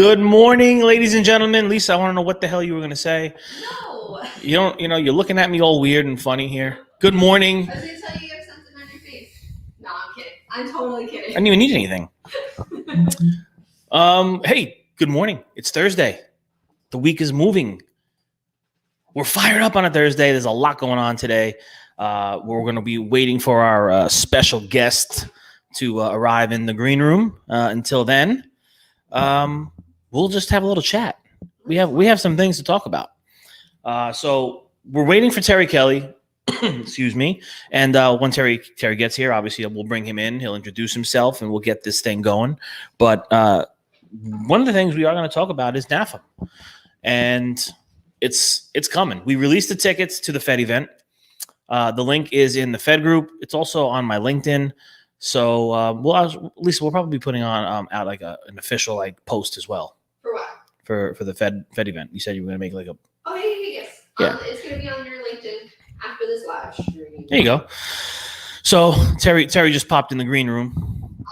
Good morning, ladies and gentlemen. Lisa, I want to know what the hell you were going to say. No. You don't, you're looking at me all weird and funny here. Good morning. I was going to tell you you have something on your face. No, I'm kidding. I'm totally kidding. I didn't even need anything. Hey, good morning. It's Thursday. The week is moving. We're fired up on a Thursday. There's a lot going on today. We're going to be waiting for our special guest to arrive in the green room. Until then, we'll just have a little chat. We have some things to talk about. So we're waiting for Terry Kelly. Excuse me. And when Terry gets here, obviously we'll bring him in. He'll introduce himself, and we'll get this thing going. But one of the things we are going to talk about is NAFEM, and it's coming. We released the tickets to the Fed event. The link is in the Fed group. It's also on my LinkedIn. So Lisa, we'll probably be putting on out like an official post as well. For what? For the Fed event. You said you were going to make like a. Oh yes. Yeah. It's going to be on your LinkedIn after this live stream. There you go. So Terry just popped in the green room.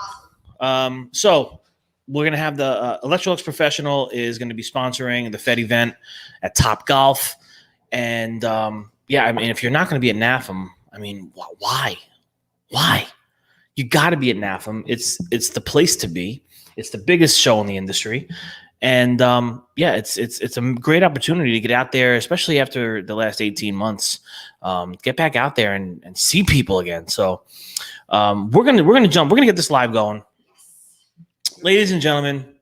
Awesome. So we're going to have the Electrolux Professional is going to be sponsoring the Fed event at Topgolf. And yeah, I mean, if you're not going to be at NAFEM, I mean, why? You got to be at NAFEM. It's the place to be. It's the biggest show in the industry. And yeah, it's a great opportunity to get out there, especially after the last 18 months. Get back out there and see people again. So we're gonna jump. We're gonna get this live going, ladies and gentlemen.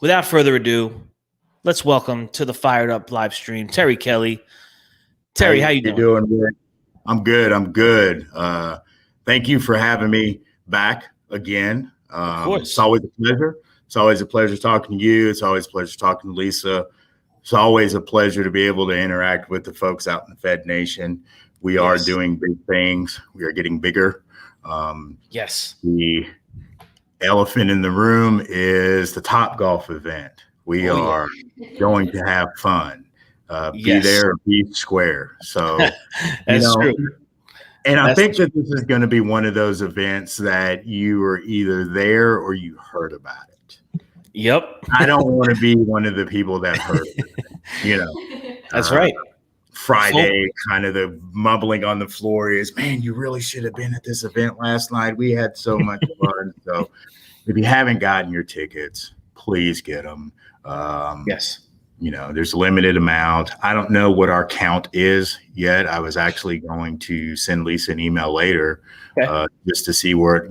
Without further ado, let's welcome to the Fired Up live stream Terry Kelly. Terry, how you doing? I'm good. Thank you for having me back again. Of course. It's always a pleasure. It's always a pleasure talking to you. It's always a pleasure talking to Lisa. It's always a pleasure to be able to interact with the folks out in the Fed Nation. We are doing big things. We are getting bigger. Yes. The elephant in the room is the Topgolf event. We are going to have fun. Be there, be square. So that's true. And I think that this is going to be one of those events that you were either there or you heard about it. Yep. I don't want to be one of the people that heard it. That's right. Friday, kind of the mumbling on the floor is, man, you really should have been at this event last night. We had so much fun. So if you haven't gotten your tickets, please get them. Yes. There's a limited amount. I don't know what our count is yet. I was actually going to send Lisa an email later just to see where,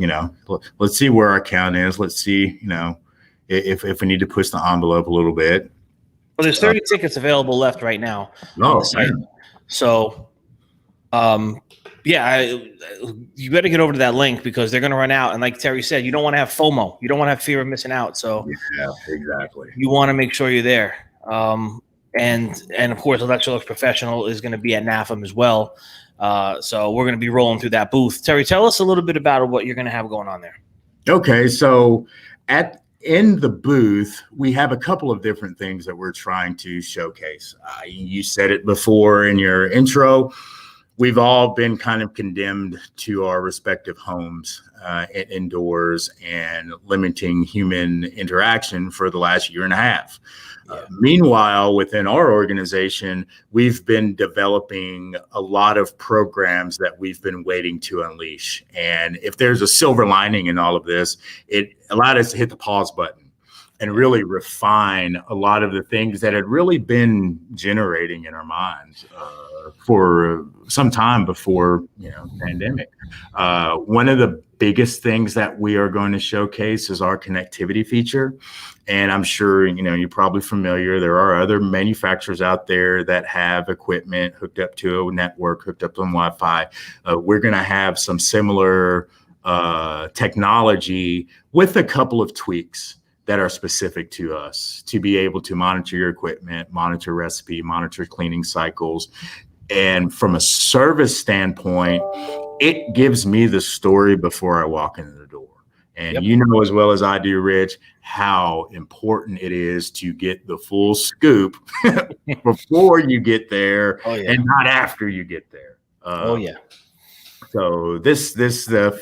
let's see where our count is. Let's see, if we need to push the envelope a little bit. Well, there's 30 tickets available left right now. Oh, so, yeah, you better get over to that link because they're going to run out. And like Terry said, you don't want to have FOMO. You don't want to have fear of missing out. So yeah, exactly. You want to make sure you're there. And of course, Electrolux Professional is going to be at NAFEM as well. So we're going to be rolling through that booth. Terry, tell us a little bit about what you're going to have going on there. Okay, so in the booth, we have a couple of different things that we're trying to showcase. You said it before in your intro. We've all been kind of condemned to our respective homes indoors and limiting human interaction for the last year and a half. Meanwhile, within our organization, we've been developing a lot of programs that we've been waiting to unleash. And if there's a silver lining in all of this, it allowed us to hit the pause button and really refine a lot of the things that had really been generating in our minds for some time before, pandemic. One of the biggest things that we are going to showcase is our connectivity feature. And I'm sure, you're probably familiar. There are other manufacturers out there that have equipment hooked up to a network, hooked up on Wi-Fi. We're going to have some similar technology with a couple of tweaks that are specific to us to be able to monitor your equipment, monitor recipe, monitor cleaning cycles. And from a service standpoint, it gives me the story before I walk into the door. And you know as well as I do, Rich, how important it is to get the full scoop before you get there and not after you get there. So this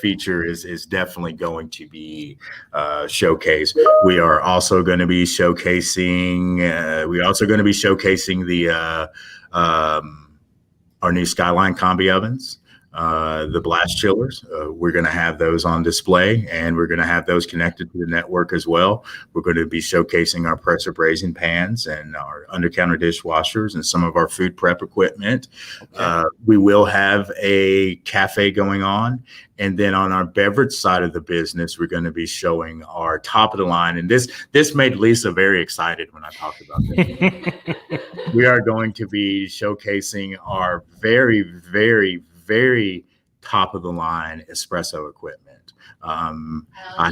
feature is definitely going to be showcased. We are also going to be showcasing. The our new Skyline combi ovens, the blast chillers. We're going to have those on display, and we're going to have those connected to the network as well. We're going to be showcasing our pressure braising pans and our under-counter dishwashers and some of our food prep equipment. Okay. We will have a cafe going on. And then on our beverage side of the business, we're going to be showing our top of the line. And this made Lisa very excited when I talked about this. We are going to be showcasing our very, very, very top of the line espresso equipment. I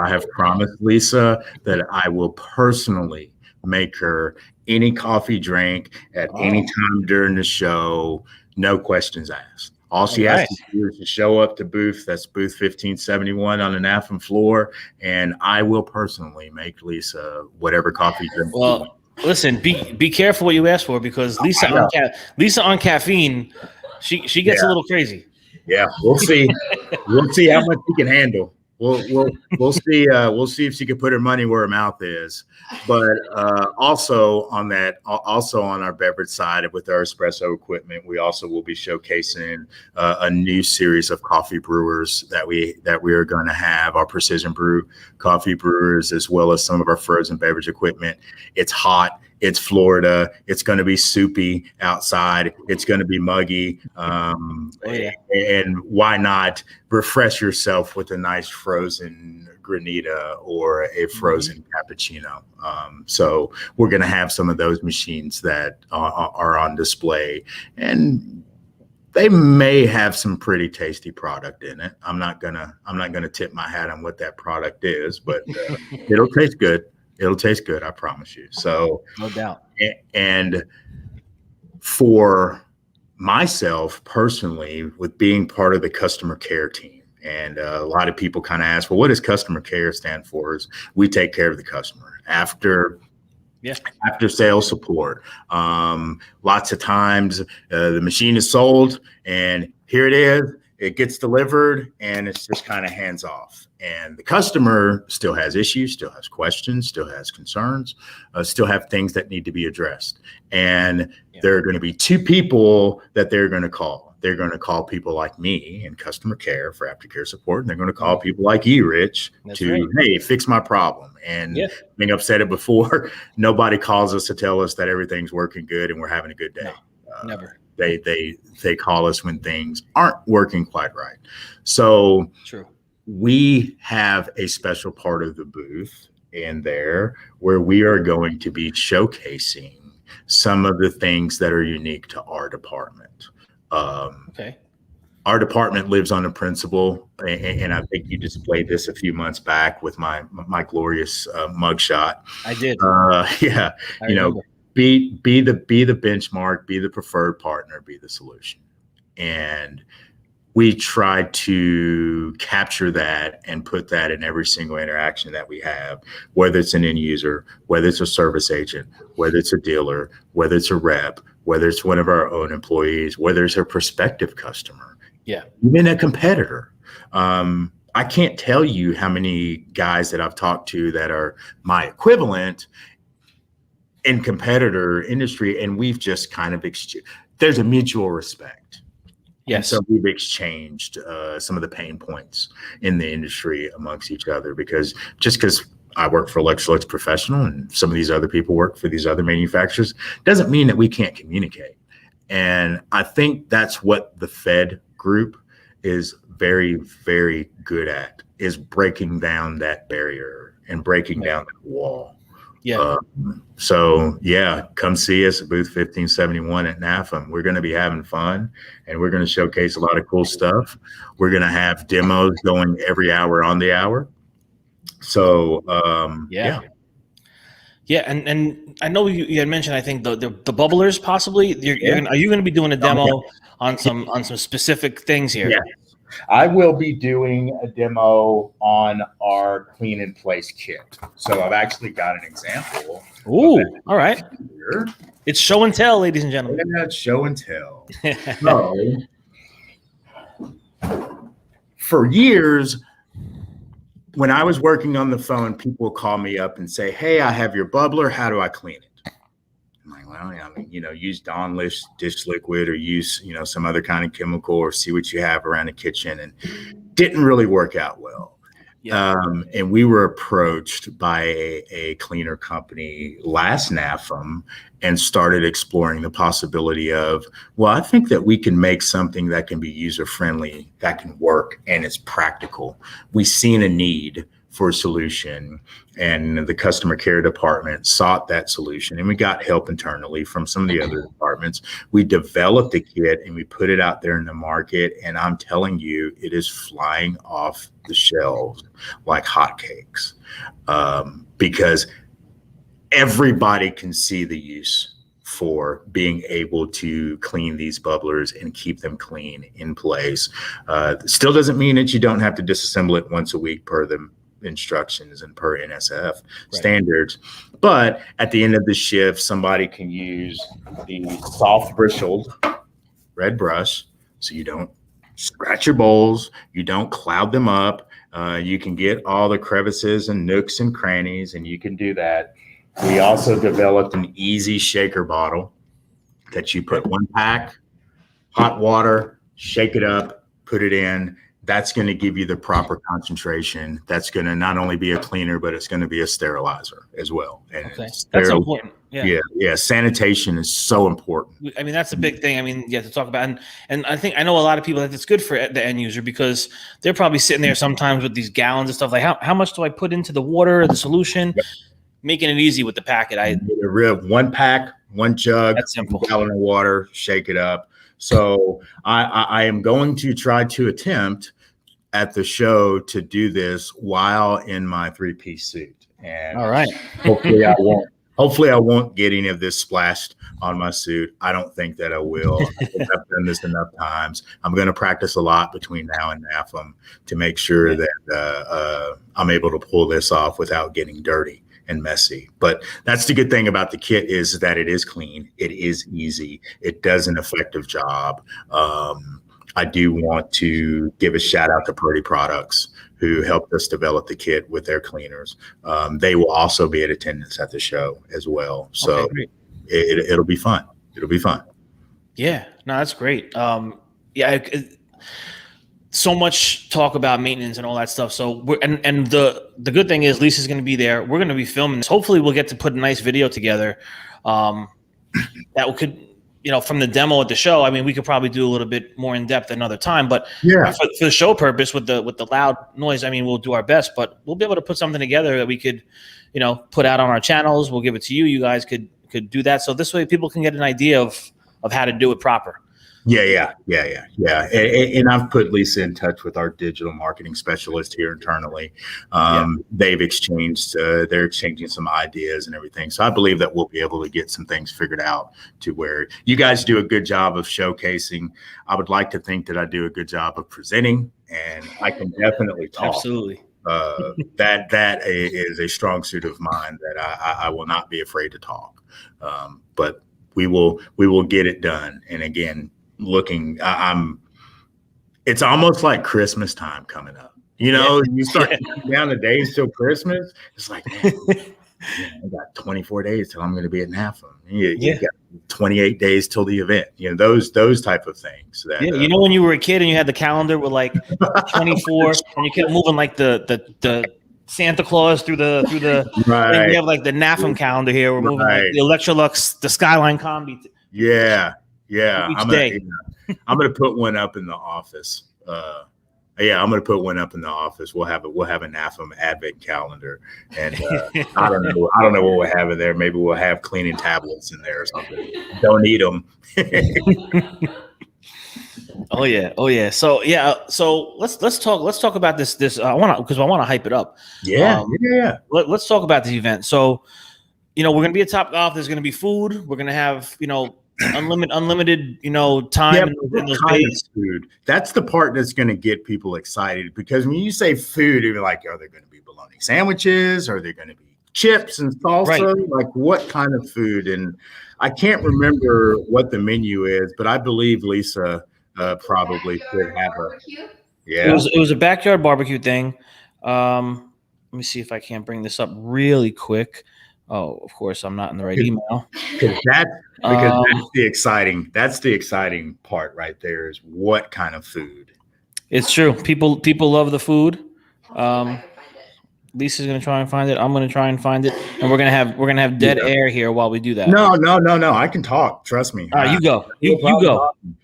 have promised Lisa that I will personally make her any coffee drink at any time during the show, no questions asked. All she has to do is to show up to booth 1571 on the NAFEM floor, and I will personally make Lisa whatever coffee drink. Well, listen, be careful what you ask for, because Lisa on caffeine, she gets a little crazy. Yeah, we'll see. We'll see how much she can handle. We'll see. We'll see if she can put her money where her mouth is. But also on our beverage side with our espresso equipment, we also will be showcasing a new series of coffee brewers that we are going to have, our precision brew coffee brewers, as well as some of our frozen beverage equipment. It's hot. It's Florida. It's going to be soupy outside. It's going to be muggy. And why not refresh yourself with a nice frozen granita or a frozen cappuccino? So we're going to have some of those machines that are on display, and they may have some pretty tasty product in it. I'm not gonna tip my hat on what that product is, but it'll taste good. It'll taste good, I promise you. So no doubt. And for myself personally, with being part of the customer care team, and a lot of people kind of ask, well, what does customer care stand for? Is we take care of the customer after sales support. Lots of times the machine is sold and here it is. It gets delivered and it's just kind of hands off. And the customer still has issues, still has questions, still has concerns, still have things that need to be addressed. And there are going to be two people that they're going to call. They're going to call people like me in customer care for aftercare support. And they're going to call people like you, Rich, hey, fix my problem. And I think I've said it before, nobody calls us to tell us that everything's working good and we're having a good day. No, never. They call us when things aren't working quite right. So true. We have a special part of the booth in there where we are going to be showcasing some of the things that are unique to our department. Our department lives on a principle, and I think you displayed this a few months back with my glorious mugshot. I did. Be the benchmark, be the preferred partner, be the solution. And we try to capture that and put that in every single interaction that we have, whether it's an end user, whether it's a service agent, whether it's a dealer, whether it's a rep, whether it's one of our own employees, whether it's a prospective customer, even a competitor. I can't tell you how many guys that I've talked to that are my equivalent in competitor industry, and we've just kind of there's a mutual respect. Yes. And so we've exchanged some of the pain points in the industry amongst each other, because I work for Electrolux Professional and some of these other people work for these other manufacturers doesn't mean that we can't communicate. And I think that's what the Fed group is very, very good at, is breaking down that barrier and breaking down that wall. Come see us at booth 1571 at NAFEM. We're going to be having fun, and we're going to showcase a lot of cool stuff. We're going to have demos going every hour on the hour. So, and I know you had mentioned, I think the bubblers possibly. Are you going to be doing a demo on some specific things here? Yeah. I will be doing a demo on our clean in place kit. So I've actually got an example. Ooh, all right. Here. It's show and tell, ladies and gentlemen. Yeah, it's show and tell. So for years, when I was working on the phone, people would call me up and say, "Hey, I have your bubbler. How do I clean it?" I'm like, "Well, yeah, I mean, use Dawn dish liquid or use, some other kind of chemical or see what you have around the kitchen." And didn't really work out well. Yeah. And we were approached by a cleaner company last NAFEM and started exploring the possibility of, well, I think that we can make something that can be user friendly, that can work, and it's practical. We've seen a need for a solution, and the customer care department sought that solution, and we got help internally from some of the other departments. We developed a kit and we put it out there in the market, and I'm telling you, it is flying off the shelves like hotcakes, because everybody can see the use for being able to clean these bubblers and keep them clean in place. Still doesn't mean that you don't have to disassemble it once a week per the instructions and per NSF standards. But at the end of the shift, somebody can use the soft bristled red brush so you don't scratch your bowls, you don't cloud them up. You can get all the crevices and nooks and crannies, and you can do that. We also developed an easy shaker bottle that you put 1 pack, hot water, shake it up, put it in. That's going to give you the proper concentration. That's going to not only be a cleaner, but it's going to be a sterilizer as well. And okay, that's important. Yeah. Sanitation is so important. I mean, that's a big thing. I mean, to talk about, and I know a lot of people that it's good for the end user because they're probably sitting there sometimes with these gallons and stuff like, how much do I put into the water, the solution? Yep. Making it easy with the packet. A real 1 pack, 1 jug, that's simple. 1 gallon of water, shake it up. So I am going to try to attempt at the show to do this while in my 3-piece suit. And all right. Hopefully I won't get any of this splashed on my suit. I don't think that I will. I think I've done this enough times. I'm going to practice a lot between now and NAFEM to make sure that I'm able to pull this off without getting dirty and messy. But that's the good thing about the kit is that it is clean. It is easy. It does an effective job. I do want to give a shout out to Purdy Products, who helped us develop the kit with their cleaners. They will also be in attendance at the show as well. So it'll be fun. It'll be fun. Yeah, no, that's great. So much talk about maintenance and all that stuff. So the good thing is Lisa's going to be there. We're going to be filming this. Hopefully we'll get to put a nice video together. That could, from the demo at the show. I mean, we could probably do a little bit more in depth another time, but for the show purpose with the loud noise, I mean, we'll do our best, but we'll be able to put something together that we could, put out on our channels. We'll give it to you. You guys could do that. So this way people can get an idea of how to do it proper. Yeah. And I've put Lisa in touch with our digital marketing specialist here internally. They're exchanging some ideas and everything. So I believe that we'll be able to get some things figured out to where you guys do a good job of showcasing. I would like to think that I do a good job of presenting, and I can definitely talk. Absolutely. That is a strong suit of mine that I will not be afraid to talk. But we will get it done. And again, it's almost like Christmas time coming up. You start counting down the days till Christmas. It's like, man, I got 24 days till I'm going to be at NAFEM. You got 28 days till the event. Those type of things. That, when you were a kid and you had the calendar with like 24, and you kept moving like the Santa Claus through the right. We have like the NAFEM calendar here. We're moving like the Electrolux, the Skyline Combi. I'm going to put one up in the office. I'm going to put one up in the office. We'll have a NAFEM advent calendar, and I don't know what we'll have in there. Maybe we'll have cleaning tablets in there or something. Don't eat them. Oh yeah. So let's talk about this. I want to hype it up. Let's talk about the event. So, we're going to be at Topgolf. There's going to be food. We're going to have unlimited time in those days. Food. That's the part that's going to get people excited, because when you say food, you're like, are there going to be bologna sandwiches? Are there going to be chips and salsa? Right. Like, what kind of food? And I can't remember what the menu is, but I believe Lisa probably could have Yeah. It was a backyard barbecue thing. Let me see if I can't bring this up really quick. Oh, of course, I'm not in the right email. Because that's Um, that's the exciting part right there is what kind of food. it's true. People love the food. I'll see if I can find it. Lisa's gonna try and find it. I'm gonna try and find it, and we're gonna have dead Yeah. air here while we do that. No. I can talk. Trust me. You go. No You problem go. talking.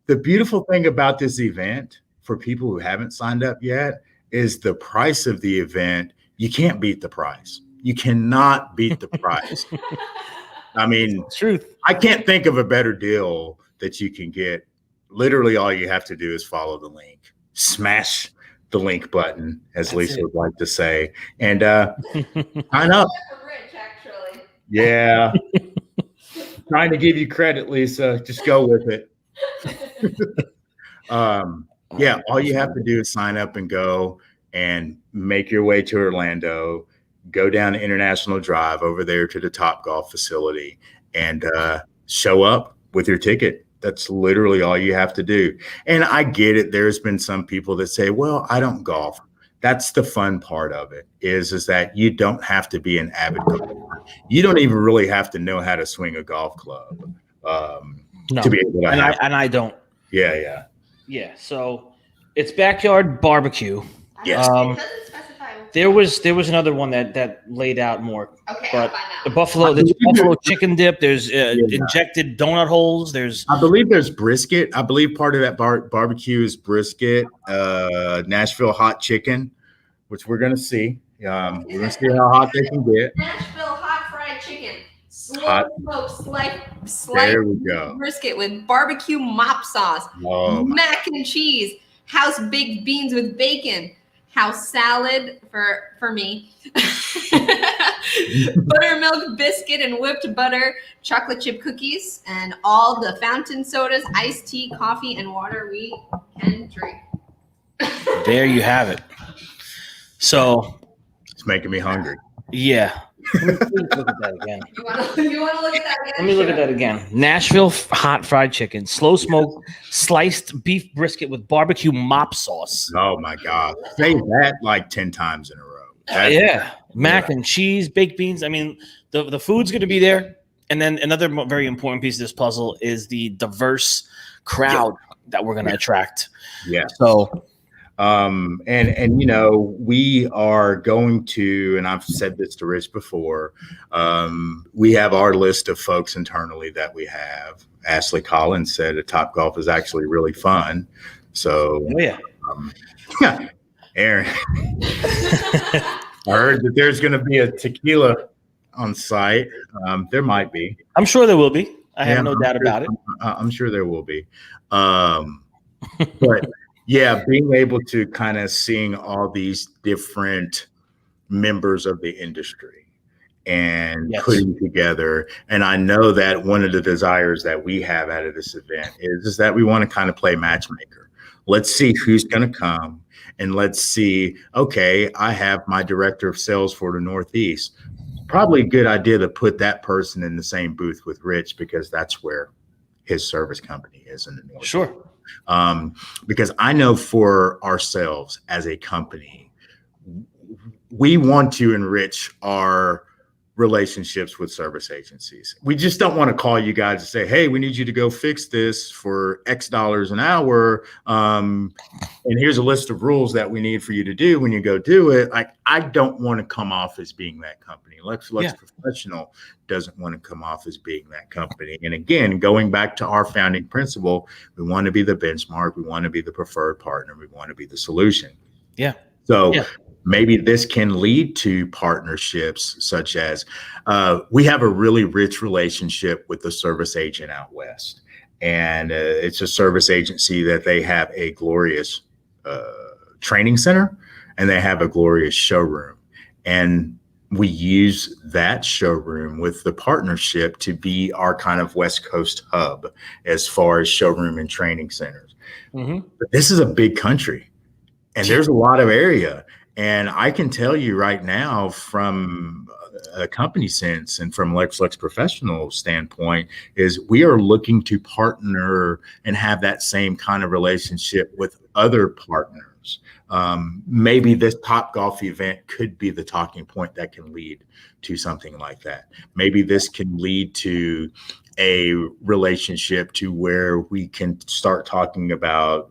The beautiful thing about this event for people who haven't signed up yet is the price of the event. You can't beat the price. You cannot beat the price. I mean, Truth. I can't think of a better deal that you can get. Literally, all you have to do is follow the link, smash the link button, as That's Lisa it. would like to say, and sign up. For Rich, actually. Yeah. Trying to give you credit, Lisa. Just go with it. Yeah, all you have to do is sign up and go and make your way to Orlando, go down to International Drive over there to the Topgolf facility and show up with your ticket. That's literally all you have to do. And I get it. There's been some people that say, well, I don't golf. That's the fun part of it is that you don't have to be an avid golfer. You don't even really have to know how to swing a golf club No, to be able to have. I don't. Yeah. Yeah. So it's backyard barbecue. Yes. It doesn't specify. There was another one that laid out more. Okay, I'll But find the out. buffalo, there's buffalo chicken dip. There's injected donut holes. There's I believe there's brisket. I believe part of that barbecue is brisket, Nashville hot chicken, which we're going to see. We're going to see how hot they can get. Nashville hot fried chicken. Slow Hot. smoked slice There we go. brisket with barbecue mop sauce. Oh, Mac and cheese. House baked beans with bacon. House salad for me. Buttermilk biscuit and whipped butter, chocolate chip cookies, and all the fountain sodas, iced tea, coffee, and water we can drink. there you have it. So it's making me hungry. yeah. Let me look at that again. You want to look at that again? Let me look at that again. Nashville hot fried chicken, slow smoked sliced beef brisket with barbecue mop sauce. Oh my God. Say that like 10 times in a row. That's- Mac and cheese, baked beans. I mean, the food's going to be there. And then another very important piece of this puzzle is the diverse crowd that we're going to attract. Yeah. So, and you know, we are going to, and I've said this to Rich before, we have our list of folks internally that we have. Ashley Collins said a Topgolf is actually really fun. So, yeah, Aaron, I heard that there's going to be a tequila on site. There might be. I'm sure there will be. I have no doubt about it. I'm sure there will be. But yeah, being able to kind of seeing all these different members of the industry and putting together. And I know that one of the desires that we have out of this event is that we want to kind of play matchmaker. Let's see who's going to come and let's see, okay, I have my director of sales for the Northeast. Probably a good idea to put that person in the same booth with Rich because that's where his service company is in the Northeast. Sure. Because I know for ourselves as a company, we want to enrich our relationships with service agencies. We just don't want to call you guys and say, hey, we need you to go fix this for X dollars an hour. And here's a list of rules that we need for you to do when you go do it. Like, I don't want to come off as being that company. Electrolux Professional doesn't want to come off as being that company. And again, going back to our founding principle, we want to be the benchmark. We want to be the preferred partner. We want to be the solution. Yeah. So maybe this can lead to partnerships such as we have a really rich relationship with the service agent out west. And it's a service agency that they have a glorious training center and they have a glorious showroom. And we use that showroom with the partnership to be our kind of West Coast hub as far as showroom and training centers. Mm-hmm. But this is a big country and there's a lot of area. And I can tell you right now from a company sense and from Electrolux Professional standpoint is we are looking to partner and have that same kind of relationship with other partners. Maybe this Topgolf event could be the talking point that can lead to something like that. Maybe this can lead to a relationship to where we can start talking about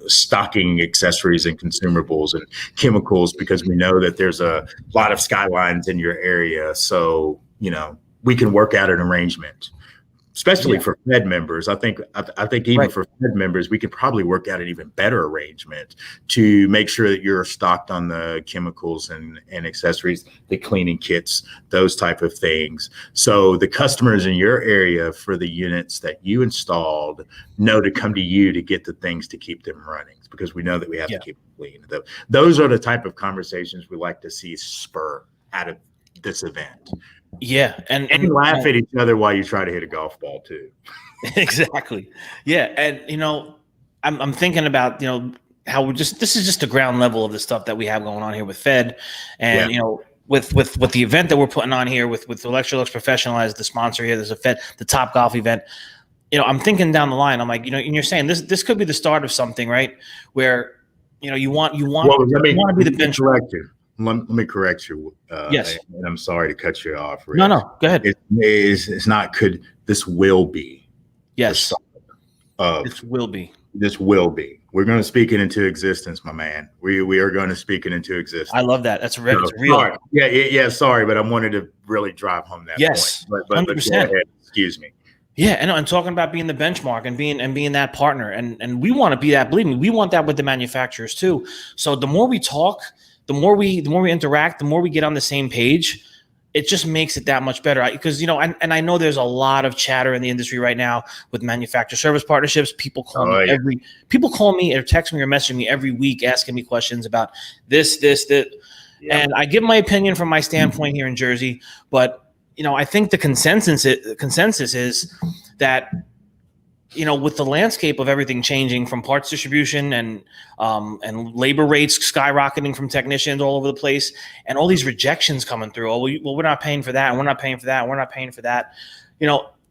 stocking accessories and consumables and chemicals, because we know that there's a lot of skylines in your area. So, we can work out an arrangement, especially for Fed members. I think even for Fed members, we could probably work out an even better arrangement to make sure that you're stocked on the chemicals and accessories, the cleaning kits, those type of things. So the customers in your area for the units that you installed know to come to you to get the things to keep them running, because we know that we have to keep them clean. Those are the type of conversations we like to see spur out of this event. Yeah, and laugh at each other while you try to hit a golf ball too. Exactly. Yeah, and I'm thinking about how this is just the ground level of the stuff that we have going on here with Fed, and with the event that we're putting on here with Electrolux Professional as the sponsor here. There's a Fed, the Topgolf event. I'm thinking down the line. I'm like, and you're saying this could be the start of something, right? Where you want to be the benchmark. Let me correct you. Yes. And I'm sorry to cut you off, Rick. No, go ahead. It's not could. This will be. Yes. This will be. This will be. We're going to speak it into existence, my man. We are going to speak it into existence. I love that. That's real. It's real. Sorry. Yeah. Sorry, but I wanted to really drive home that point. But 100%. Go ahead. Excuse me. Yeah, and talking about being the benchmark and being that partner, and we want to be that. Believe me, we want that with the manufacturers too. So the more we talk, the more we interact, the more we get on the same page, it just makes it that much better. Because and I know there's a lot of chatter in the industry right now with manufacturer service partnerships. People call me or text me or message me every week asking me questions about this. Yeah. And I give my opinion from my standpoint here in Jersey, but I think the consensus is that with the landscape of everything changing from parts distribution and labor rates skyrocketing from technicians all over the place, and all these rejections coming through. Oh, well, we're not paying for that, and we're not paying for that, and we're not paying for that.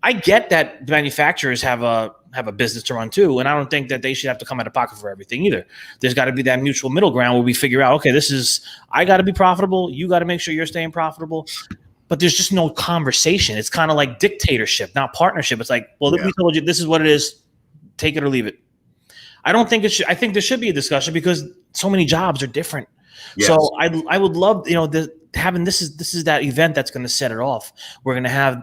I get that the manufacturers have a business to run too, and I don't think that they should have to come out of pocket for everything either. There's got to be that mutual middle ground where we figure out, okay, I got to be profitable. You got to make sure you're staying profitable. But there's just no conversation. It's kind of like dictatorship, not partnership. It's like, well, we told you this is what it is. Take it or leave it. I don't think it should. I think there should be a discussion because so many jobs are different. Yes. So I would love, having this is that event that's going to set it off. We're going to have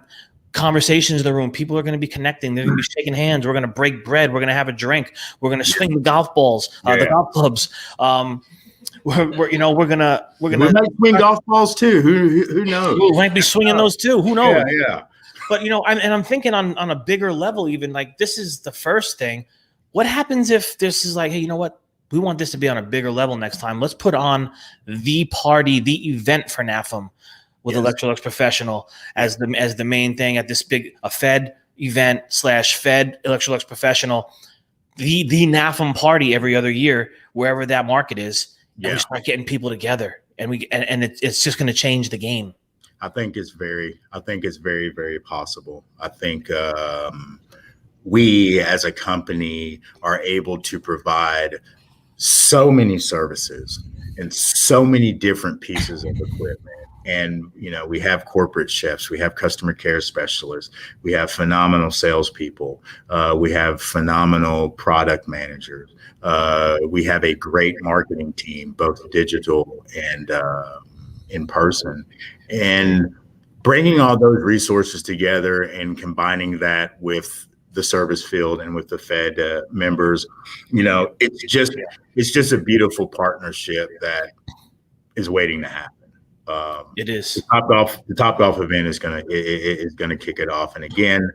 conversations in the room. People are going to be connecting. They're going to be shaking hands. We're going to break bread. We're going to have a drink. We're going to swing the golf balls, the golf clubs. We might swing golf balls too. Who knows? We might be swinging those too. Who knows? Yeah. But I'm thinking on a bigger level, even like this is the first thing. What happens if this is like, hey, you know what? We want this to be on a bigger level next time. Let's put on the party, the event for NAFEM with Electrolux Professional as the main thing at this big Fed event / Fed Electrolux Professional, the NAFEM party every other year, wherever that market is. And we start getting people together, and it's just going to change the game. I think it's very, very possible. I think we as a company are able to provide so many services and so many different pieces of equipment. And, we have corporate chefs, we have customer care specialists, we have phenomenal salespeople, we have phenomenal product managers. We have a great marketing team, both digital and in person. And bringing all those resources together and combining that with the service field and with the Fed members, it's just a beautiful partnership that is waiting to happen. It is. The Topgolf event is gonna kick it off. And again,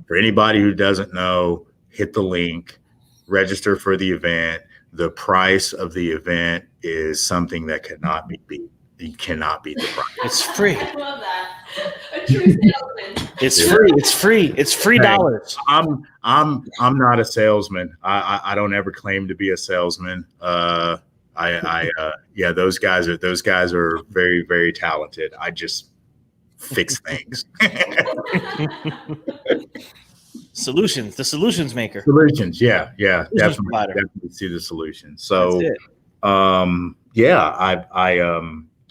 for anybody who doesn't know, hit the link, register for the event. The price of the event is something that cannot be beat. You cannot beat the price. It's free. I love that. A true salesman. It's free. It's free. It's free dollars. I'm not a salesman. I don't ever claim to be a salesman. Yeah, those guys are very, very talented. I just fix things. The solutions maker. Solutions, yeah, Solutions provider. definitely see the solution. That's So, it.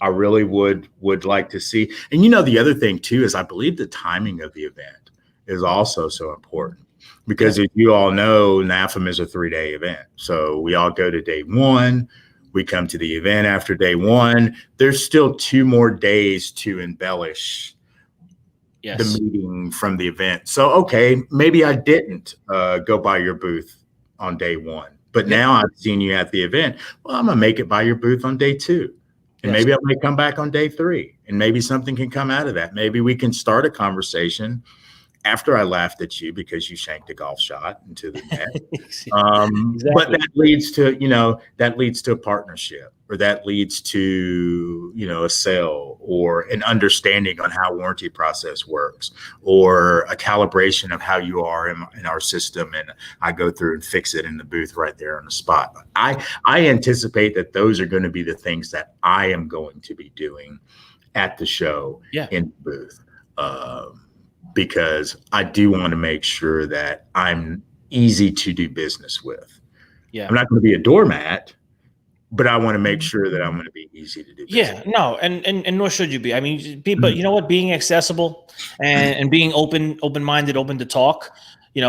I really would like to see. And you know, the other thing too is I believe the timing of the event is also so important because as you all know, NAFEM is a 3-day event. So we all go to day one. We come to the event after day one. There's still 2 more days to embellish the meeting from the event. So, okay, maybe I didn't go by your booth on day one, but now I've seen you at the event. Well, I'm going to make it by your booth on day 2. And maybe I may come back on day 3 and maybe something can come out of that. Maybe we can start a conversation after I laughed at you because you shanked a golf shot into the net. But that leads to a partnership, or that leads to, a sale or an understanding on how warranty process works, or a calibration of how you are in our system. And I go through and fix it in the booth right there on the spot. I anticipate that those are going to be the things that I am going to be doing at the show in the booth. Because I do want to make sure that I'm easy to do business with. Yeah. I'm not going to be a doormat, but I want to make sure that I'm going to be easy to do business with. No, and nor should you be. I mean, but you know what? Being accessible and being open-minded, open to talk, it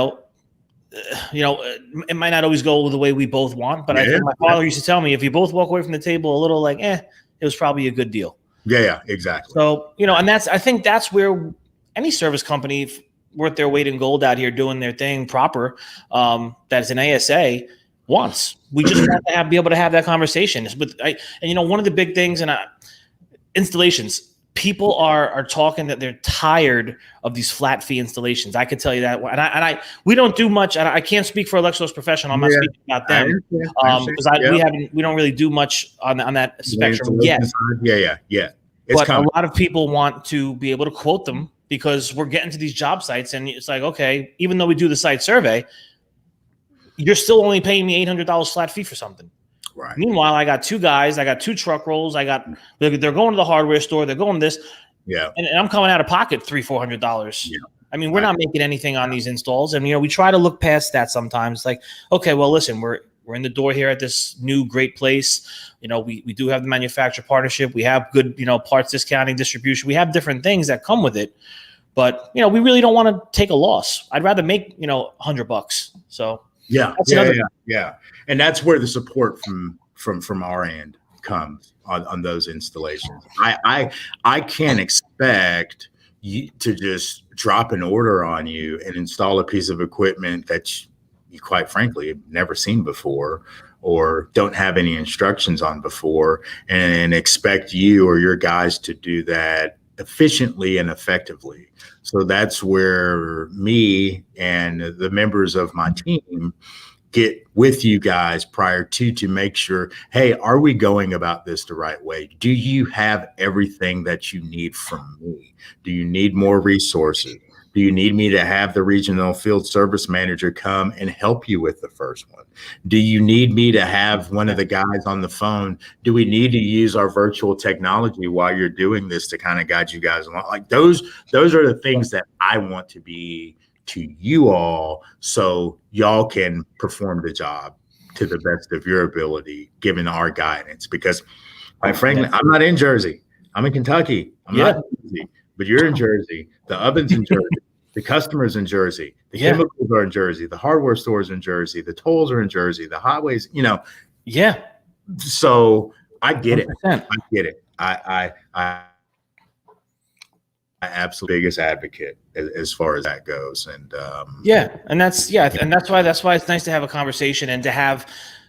might not always go the way we both want, but I think my father used to tell me, if you both walk away from the table a little like, it was probably a good deal. Yeah, exactly. So, and I think that's where any service company worth their weight in gold out here doing their thing proper, that's an ASA wants. We just want to be able to have that conversation. One of the big things in installations, people are talking that they're tired of these flat fee installations. I can tell you that. And we don't do much. And I can't speak for Electrolux Professional. I'm not speaking about them because we don't really do much on that spectrum yet. Yeah. But a lot of people want to be able to quote them, because we're getting to these job sites and it's like, okay, even though we do the site survey, you're still only paying me $800 flat fee for something. Right. Meanwhile, I got 2 guys, I got 2 truck rolls, they're going to the hardware store, they're going this. Yeah. And I'm coming out of pocket $300-$400. Yeah. I mean, we're not making anything on these installs. And, we try to look past that sometimes. Like, okay, well, listen, we're in the door here at this new great place. We do have the manufacturer partnership. We have good, parts discounting, distribution. We have different things that come with it. But, we really don't want to take a loss. I'd rather make, $100. So yeah. And that's where the support from our end comes on those installations. I can't expect you to just drop an order on you and install a piece of equipment that you quite frankly have never seen before or don't have any instructions on before, and expect you or your guys to do that efficiently and effectively. So that's where me and the members of my team get with you guys prior to make sure, hey, are we going about this the right way? Do you have everything that you need from me? Do you need more resources? Do you need me to have the regional field service manager come and help you with the first one? Do you need me to have one of the guys on the phone? Do we need to use our virtual technology while you're doing this to kind of guide you guys along? Like those are the things that I want to be to you all, so y'all can perform the job to the best of your ability, given our guidance. Because quite frankly, I'm not in Jersey. I'm in Kentucky. I'm not in Jersey, but you're in Jersey. The oven's in Jersey. The customers in Jersey, the chemicals are in Jersey, the hardware stores in Jersey, the tolls are in Jersey, the highways, Yeah. So I get 100%. it. I get it. I absolutely biggest advocate as far as that goes. And and that's why it's nice to have a conversation and to have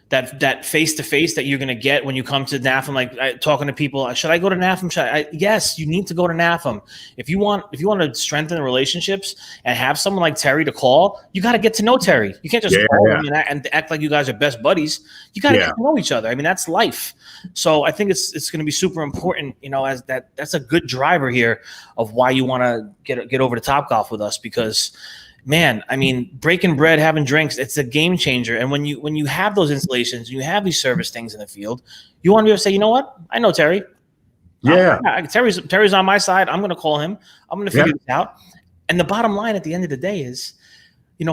that face-to-face that you're going to get when you come to NAFEM, like talking to people. Should I go to NAFEM? Yes, you need to go to NAFEM. If you want to strengthen relationships and have someone like Terry to call, you got to get to know Terry. You can't just call him and act like you guys are best buddies. You got to get to know each other. I mean, that's life. So I think it's going to be super important, as that's a good driver here of why you want to get over to Topgolf with us, because man, I mean, breaking bread, having drinks, it's a game changer. And when you have those installations, you have these service things in the field, you want to be able to say, you know what? I know Terry. Yeah. Terry's on my side. I'm going to call him. I'm going to figure Yeah. this out. And the bottom line at the end of the day is,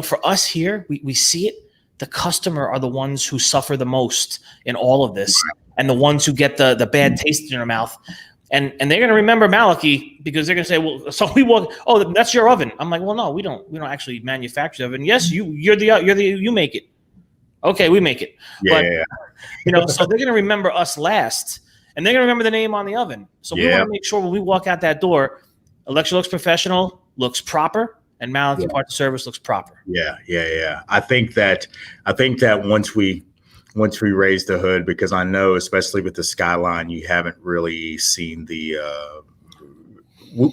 for us here, we see it. The customer are the ones who suffer the most in all of this, and the ones who get the bad taste in their mouth. And they're going to remember Malachi because they're going to say, well, so we walk, oh, that's your oven. I'm like, well, no, we don't actually manufacture the oven. Yes, you make it. Okay, we make it. Yeah. But, so they're going to remember us last, and they're going to remember the name on the oven. So we want to make sure when we walk out that door, Electrolux Professional looks proper, and Malachi Parts and Service looks proper. Yeah. I think that once we raise the hood, because I know, especially with the Skyline, you haven't really seen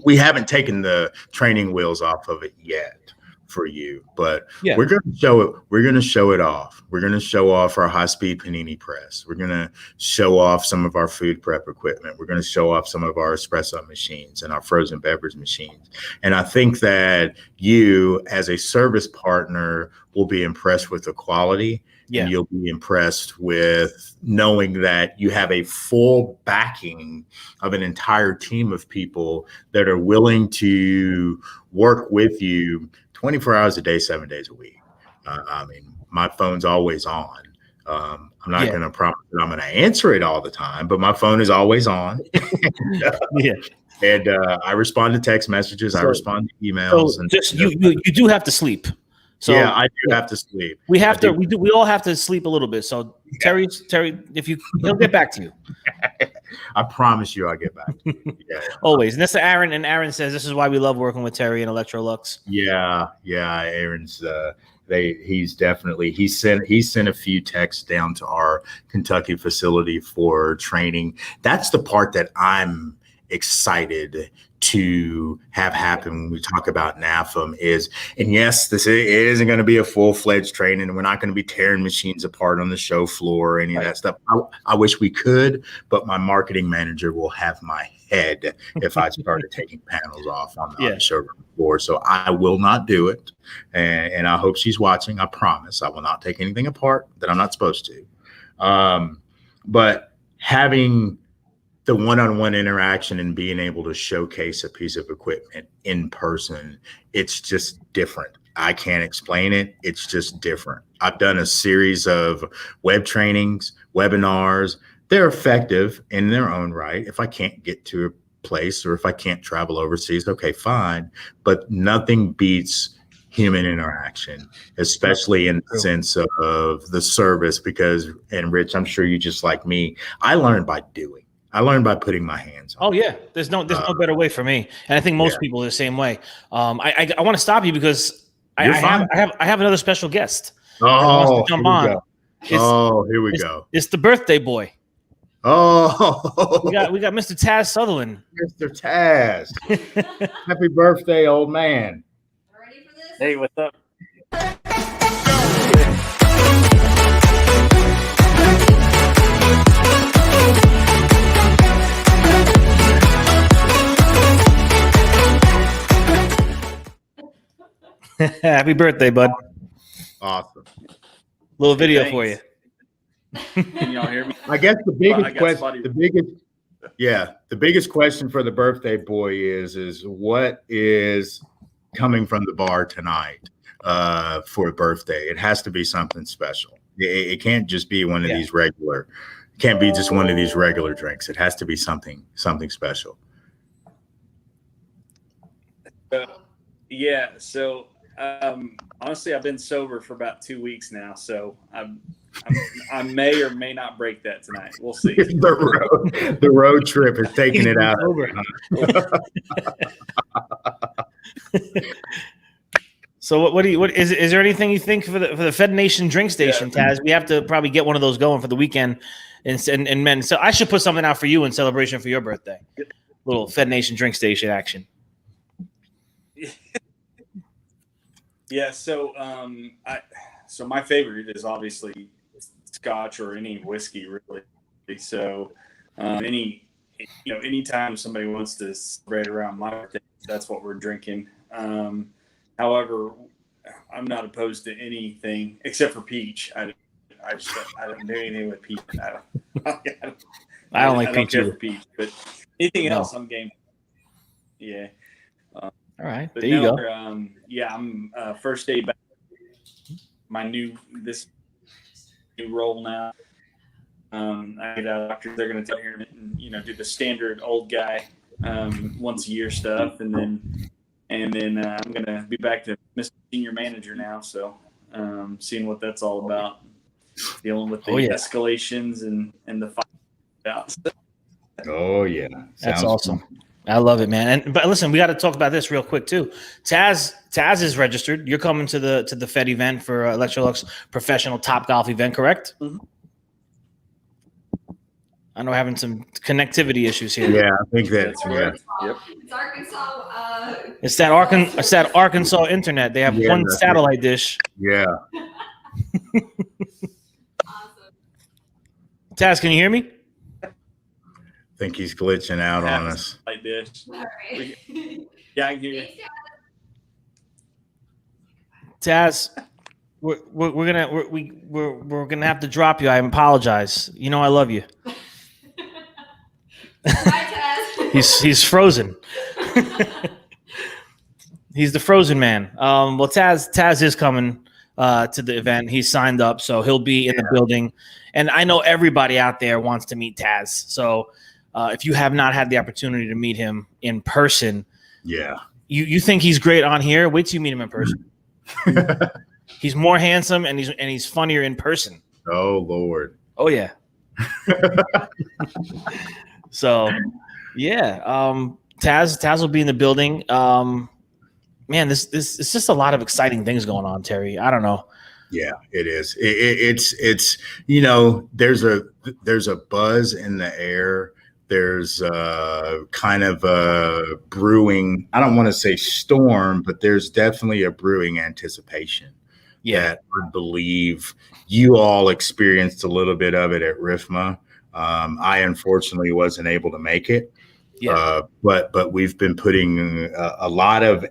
we haven't taken the training wheels off of it yet for you, but we're going to show it. We're going to show it off. We're going to show off our high-speed panini press. We're going to show off some of our food prep equipment. We're going to show off some of our espresso machines and our frozen beverage machines. And I think that you, as a service partner, will be impressed with the quality. Yeah. And you'll be impressed with knowing that you have a full backing of an entire team of people that are willing to work with you 24 hours a day, 7 days a week. I mean, my phone's always on. I'm not going to promise that I'm going to answer it all the time, but my phone is always on. And I respond to text messages. I respond to emails. So just you do have to sleep. So yeah, I do have to sleep. We all have to sleep a little bit. So Terry, he'll get back to you. I promise you I'll get back to you. Yeah. Always. And that's Aaron. And Aaron says this is why we love working with Terry and Electrolux. Yeah. Aaron's he sent a few texts down to our Kentucky facility for training. That's the part that I'm excited to have happen when we talk about NAFEM and yes, it isn't going to be a full-fledged training, and we're not going to be tearing machines apart on the show floor or any of that stuff. I wish we could, but my marketing manager will have my head if I started taking panels off on the showroom floor. So I will not do it. And I hope she's watching. I promise I will not take anything apart that I'm not supposed to. But having the one-on-one interaction and being able to showcase a piece of equipment in person, it's just different. I can't explain it. It's just different. I've done a series of web trainings, webinars. They're effective in their own right. If I can't get to a place or if I can't travel overseas, okay, fine. But nothing beats human interaction, especially in the sense of the service, and Rich, I'm sure you just like me, I learned by doing. I learned by putting my hands on. Oh yeah, there's no better way for me, and I think most people are the same way. I want to stop you because I have another special guest. Oh, come on! Here we go. It's the birthday boy. Oh, we got Mr. Taz Sutherland. Mr. Taz, happy birthday, old man! Ready for this? Hey, what's up? Happy birthday, bud. Awesome. Little video for you. Can y'all hear me? I guess the biggest question for the birthday boy is what is coming from the bar tonight for a birthday? It has to be something special. It can't just be one of these regular. Can't be just one of these regular drinks. It has to be something special. Yeah. So honestly, I've been sober for about 2 weeks now, so I may or may not break that tonight. We'll see. The road trip is taking it out. So what is there anything you think for the Fed Nation drink station, Taz? We have to probably get one of those going for the weekend, and men. So I should put something out for you in celebration for your birthday. Little Fed Nation drink station action. Yeah, so so my favorite is obviously Scotch or any whiskey, really. So anytime somebody wants to celebrate around my birthday, that's what we're drinking. However, I'm not opposed to anything except for peach. I don't do anything with peach. I don't like I don't peach care either. for peach, but anything No. else, I'm game. Yeah. All right, But there you no, go. I'm first day back. This new role now. I get out of doctors. They're going to tell here and do the standard old guy once a year stuff, and then I'm going to be back to Mr. Senior Manager now. So seeing what that's all about, dealing with the escalations and the fight. Oh yeah, That's sounds awesome. fun. I love it, man. But listen, we got to talk about this real quick too. Taz is registered. You're coming to the Fed event for Electrolux Professional Topgolf event, correct? Mhm. I know we're having some connectivity issues here. Yeah, I think That's right. Yep. It's Arkansas. It's that Arkansas internet. They have one satellite dish. Yeah. Awesome. Taz, can you hear me? I think he's glitching out on us. Like this. All right. Yeah, I can hear you. Taz, we're gonna have to drop you. I apologize. You know I love you. Bye, Taz. He's frozen. He's the frozen man. Well, Taz is coming to the event. He's signed up, so he'll be in the building. And I know everybody out there wants to meet Taz. So if you have not had the opportunity to meet him in person, you think he's great on here. Wait till you meet him in person. He's more handsome and he's funnier in person. Oh Lord. Oh yeah. So yeah, Taz will be in the building. Man, this it's just a lot of exciting things going on, Terry. I don't know. Yeah, it is. It's there's a buzz in the air. There's kind of a brewing, I don't want to say storm, but there's definitely a brewing anticipation that I believe you all experienced a little bit of it at RIFMA. I unfortunately wasn't able to make it, but we've been putting a lot of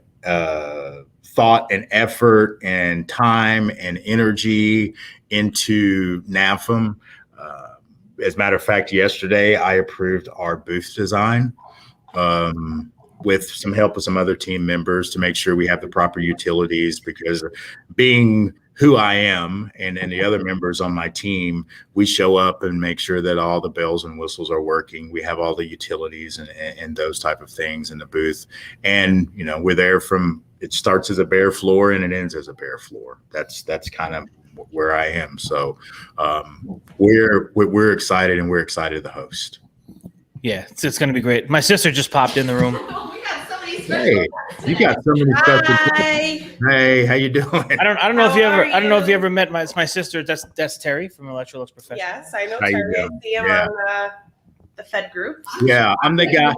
thought and effort and time and energy into NAFEM. As a matter of fact, yesterday I approved our booth design with some help of some other team members to make sure we have the proper utilities, because being who I am and the other members on my team, we show up and make sure that all the bells and whistles are working. We have all the utilities and those type of things in the booth. And, we're there it starts as a bare floor and it ends as a bare floor. That's kind of where I am. So we're excited, and we're excited to host. Yeah, it's going to be great. My sister just popped in the room. Oh, we got so many special Hey, you got so many special. Hi. Hey, how you doing? I don't know if you How ever are I don't know if you you? ever met my sister. That's Terry from Electrolux Professional. Yes, I know How you Terry. I doing? see him Yeah. on the Fed group. Yeah, I'm the guy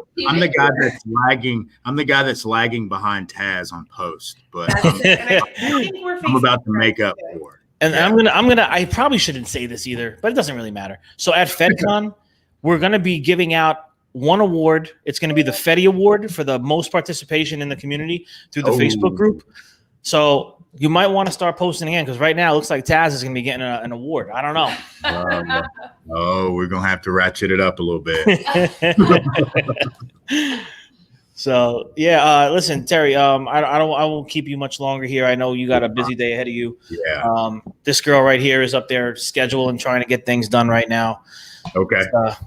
that's lagging. I'm the guy that's lagging behind Taz on post, but That's it. And I think we're I'm about to facing make up today. for it. And I probably shouldn't say this either, but it doesn't really matter. So at FedCon, we're going to be giving out one award. It's going to be the Fedi Award for the most participation in the community through the Facebook group. So you might want to start posting again, because right now it looks like Taz is going to be getting an award. I don't know. We're gonna have to ratchet it up a little bit. So yeah, listen, Terry. I won't keep you much longer here. I know you got a busy day ahead of you. Yeah. This girl right here is up there scheduling, trying to get things done right now. Okay.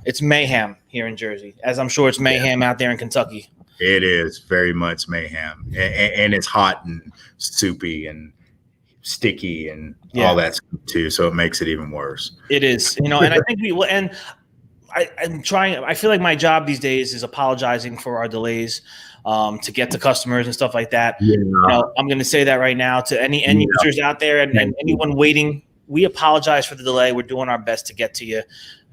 It's mayhem here in Jersey, as I'm sure it's mayhem out there in Kentucky. It is very much mayhem, and it's hot and soupy and sticky and all that stuff too. So it makes it even worse. It is, and I think we will. And I'm trying. I feel like my job these days is apologizing for our delays to get to customers and stuff like that. Yeah. I'm going to say that right now to any end users out there and anyone waiting. We apologize for the delay. We're doing our best to get to you.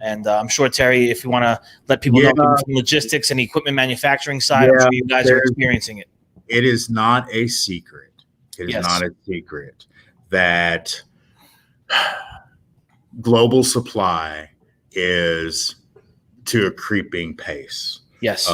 And I'm sure, Terry, if you want to let people know from logistics and equipment manufacturing side, I'm sure you guys are experiencing it. It is not a secret. It is not a secret that global supply is to a creeping pace. Yes.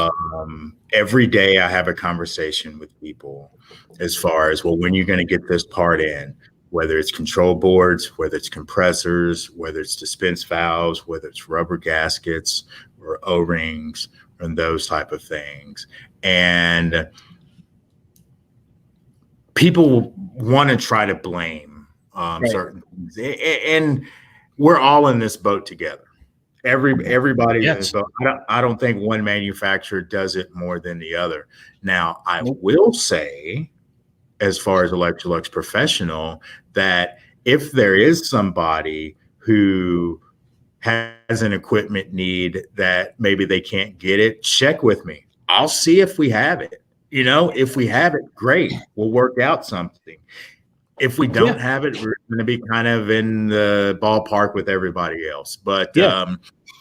Every day I have a conversation with people as far as, well, when you're going to get this part in, whether it's control boards, whether it's compressors, whether it's dispense valves, whether it's rubber gaskets or O-rings and those type of things. And people want to try to blame certain things. And we're all in this boat together. Everybody's in this boat. I don't think one manufacturer does it more than the other. Now, I will say, as far as Electrolux Professional, that if there is somebody who has an equipment need that maybe they can't get it, check with me. I'll see if we have it. If we have it, great. We'll work out something. If we don't have it, we're going to be kind of in the ballpark with everybody else. But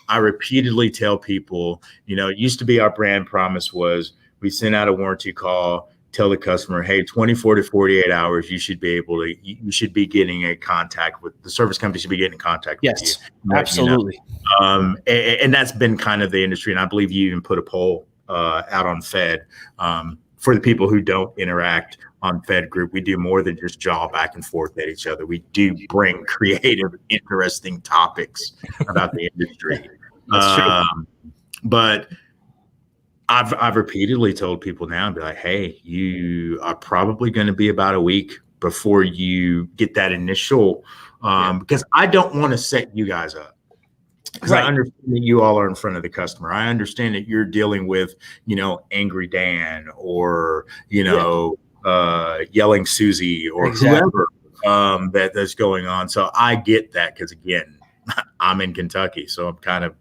I repeatedly tell people, it used to be our brand promise was we send out a warranty call, tell the customer, hey, 24 to 48 hours, you should be getting a contact with the service company, should be getting in contact with you. Absolutely. And that's been kind of the industry. And I believe you even put a poll out on Fed for the people who don't interact on Fed Group. We do more than just jaw back and forth at each other. We do bring creative, interesting topics about the industry. That's true. But I've repeatedly told people now, be like, hey, you are probably going to be about a week before you get that initial, because I don't want to set you guys up. Because I understand that you all are in front of the customer. I understand that you're dealing with, Angry Dan or, Yelling Susie or whoever that's going on. So I get that because, again, I'm in Kentucky, so I'm kind of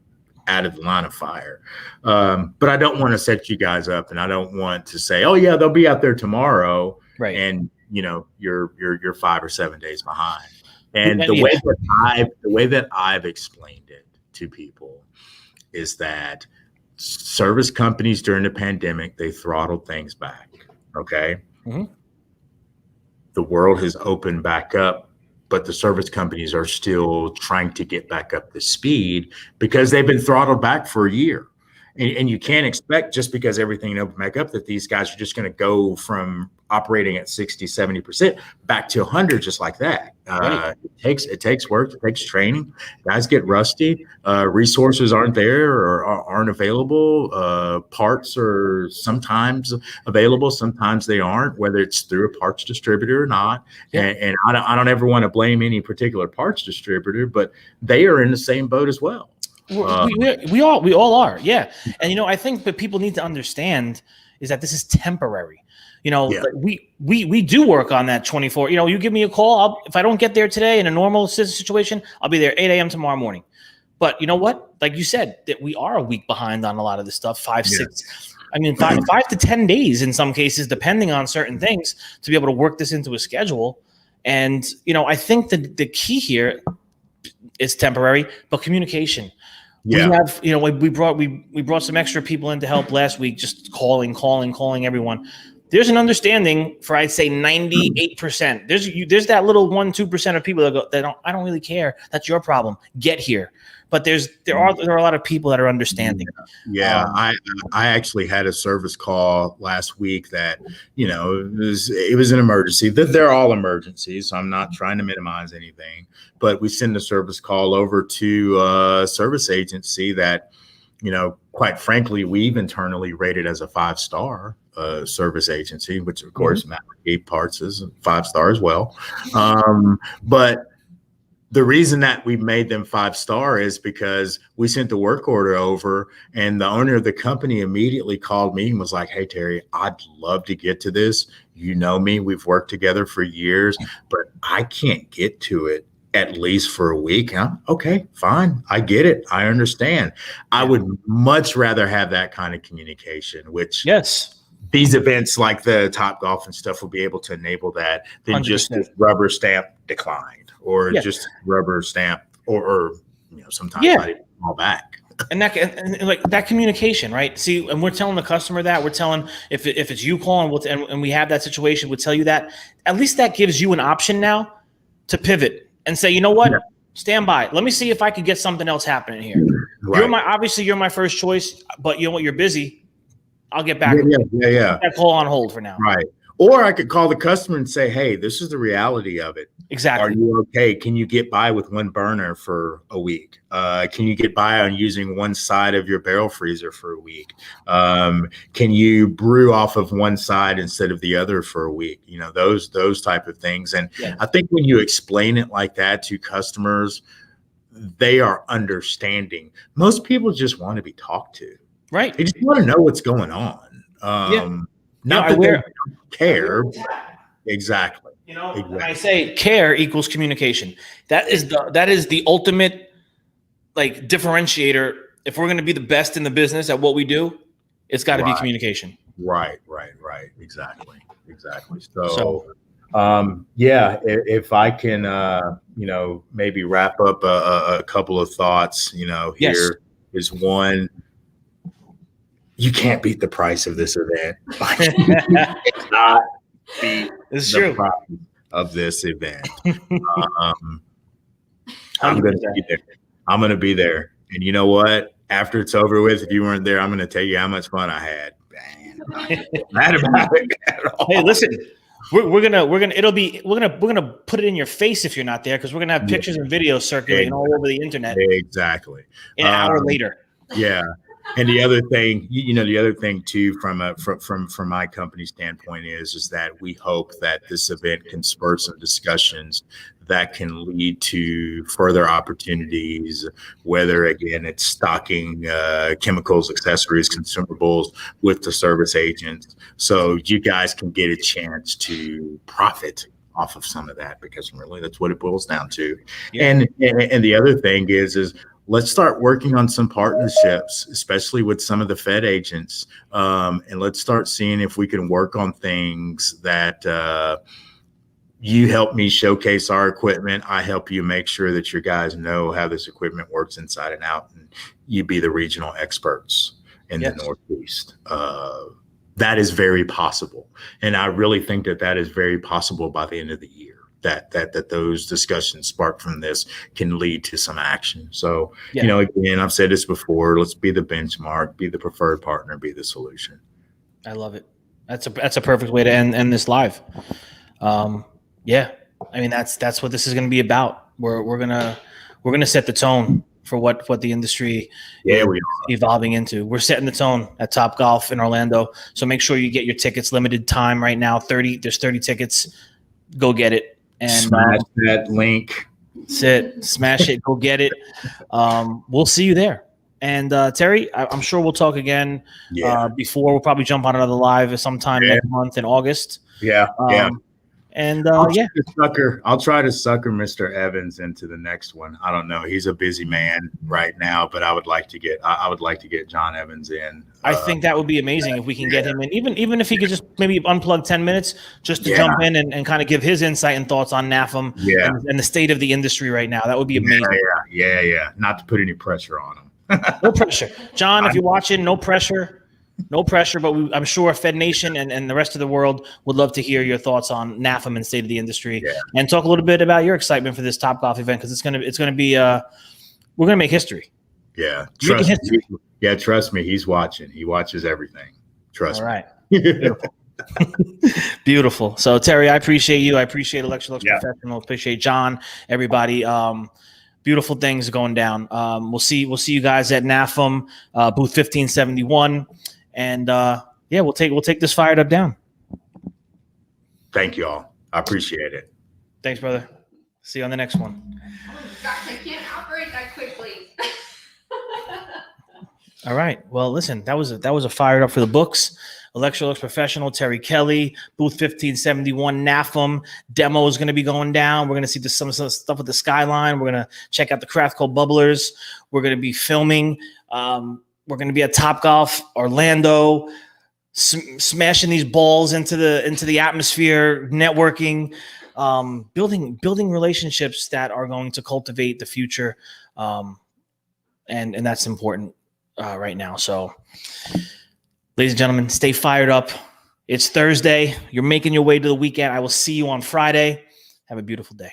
out of the line of fire. But I don't want to set you guys up, and I don't want to say, oh, yeah, they'll be out there tomorrow. Right. And, you're 5 or 7 days behind. And the way that I've explained it to people is that service companies during the pandemic, they throttled things back. Okay. Mm-hmm. The world has opened back up, but the service companies are still trying to get back up to speed because they've been throttled back for a year. And you can't expect, just because everything opened back up, that these guys are just going to go from operating at 60, 70% back to 100 just like that. It takes work. It takes training. Guys get rusty. Resources aren't there or aren't available. Parts are sometimes available. Sometimes they aren't, whether it's through a parts distributor or not. Yeah. And I don't ever want to blame any particular parts distributor, but they are in the same boat as well. We all are. Yeah. And, I think what people need to understand is that this is temporary. We do work on that 24. You give me a call. If I don't get there today in a normal situation, I'll be there 8 a.m. tomorrow morning. But you know what? Like you said, that we are a week behind on a lot of this stuff. 5 to 10 days in some cases, depending on certain things, to be able to work this into a schedule. And, I think that the key here is temporary, but communication. Yeah. We have, we brought some extra people in to help last week, just calling everyone. There's an understanding for, I'd say, 98%. There's that little 1-2% of people that go, I don't really care. That's your problem. Get here. But there are a lot of people that are understanding. Yeah, I actually had a service call last week that, it was an emergency. They're all emergencies, so I'm not trying to minimize anything. But we send a service call over to a service agency that, quite frankly, we've internally rated as a 5-star service agency, which of course Matt Parts is a 5-star as well. But the reason that we made them 5-star is because we sent the work order over, and the owner of the company immediately called me and was like, hey, Terry, I'd love to get to this. You know me, we've worked together for years, but I can't get to it at least for a week. Okay, fine. I get it. I understand. I would much rather have that kind of communication, which these events like the Topgolf and stuff will be able to enable that than 100%. Just rubber stamp declined or just rubber stamp or sometimes not even all back. And that communication, right? See, and we're telling the customer that we're telling if it's you calling, and we have that situation, we'll tell you that. At least that gives you an option now to pivot and say, you know what? Stand by. Let me see if I could get something else happening here. Right. You're my first choice, but you know what? You're busy. I'll get back. Yeah. That call on hold for now. Right. Or I could call the customer and say, hey, this is the reality of it. Exactly. Are you okay? Can you get by with one burner for a week? Can you get by on using one side of your barrel freezer for a week? Can you brew off of one side instead of the other for a week? You know, those type of things. And I think when you explain it like that to customers, they are understanding. Most people just want to be talked to. Right. They just want to know what's going on. Not that they don't care. Exactly. You know, and I say care equals communication. That is the ultimate like differentiator. If we're going to be the best in the business at what we do, it's got to be communication. Right. Exactly. So if I can, maybe wrap up a couple of thoughts, here is one. You can't beat the price of this event. It's not beat the price of this event. I'm going to be there. I'm going to be there. And you know what? After it's over with, if you weren't there, I'm going to tell you how much fun I had. Man, I'm not mad about it at all. Hey, listen, we're gonna put it in your face if you're not there, because we're gonna have pictures and videos circulating all over the internet. Exactly. An hour later. Yeah. And the other thing, the other thing too, from my company standpoint is that we hope that this event can spur some discussions that can lead to further opportunities, whether again it's stocking chemicals, accessories, consumables with the service agents, so you guys can get a chance to profit off of some of that, because really that's what it boils down to. Yeah. And the other thing is let's start working on some partnerships, especially with some of the Fed agents. And let's start seeing if we can work on things that you help me showcase our equipment. I help you make sure that your guys know how this equipment works inside and out, and you be the regional experts in the Northeast. That is very possible. And I really think that is very possible by the end of the year. That those discussions sparked from this can lead to some action. So, again, I've said this before, let's be the benchmark, be the preferred partner, be the solution. I love it. That's a perfect way to end this live. I mean, that's what this is going to be about. We're gonna set the tone for what the industry is evolving into. We're setting the tone at Topgolf in Orlando. So make sure you get your tickets. Limited time right now. There's 30 tickets. Go get it. And smash that link. Smash it. Go get it. We'll see you there. And Terry, I'm sure we'll talk again before. We'll probably jump on another live sometime next month in August. And I'll try to sucker Mr. Evans into the next one. I don't know. He's a busy man right now, but I would like to get John Evans in. I think that would be amazing if we can get him in, even if he could just maybe unplug 10 minutes just to jump in and kind of give his insight and thoughts on NAFEM and the state of the industry right now. That would be amazing. Yeah. Not to put any pressure on him. No pressure. John, if you're watching, no pressure. No pressure, but I'm sure Fed Nation and the rest of the world would love to hear your thoughts on NAFEM and state of the industry, and talk a little bit about your excitement for this Topgolf event, because it's gonna be we're gonna make history. Yeah, trust me, he's watching. He watches everything. Trust me. All right. Beautiful. Beautiful. So Terry, I appreciate you. I appreciate Electrolux Professional. Appreciate John. Everybody. Beautiful things going down. We'll see you guys at NAFEM booth 1571. And we'll take this fired up down. Thank you all. I appreciate it. Thanks, brother. See you on the next one. Oh gosh, I can't operate that quickly. All right. Well, listen, that was a fired up for the books. Electrolux Professional, Terry Kelly, booth 1571, NAFEM demo is going to be going down. We're going to see some stuff with the skyline. We're going to check out the craft called Bubblers. We're going to be filming. We're going to be at Topgolf Orlando, smashing these balls into the atmosphere, networking, building relationships that are going to cultivate the future, and that's important right now. So, ladies and gentlemen, stay fired up. It's Thursday. You're making your way to the weekend. I will see you on Friday. Have a beautiful day.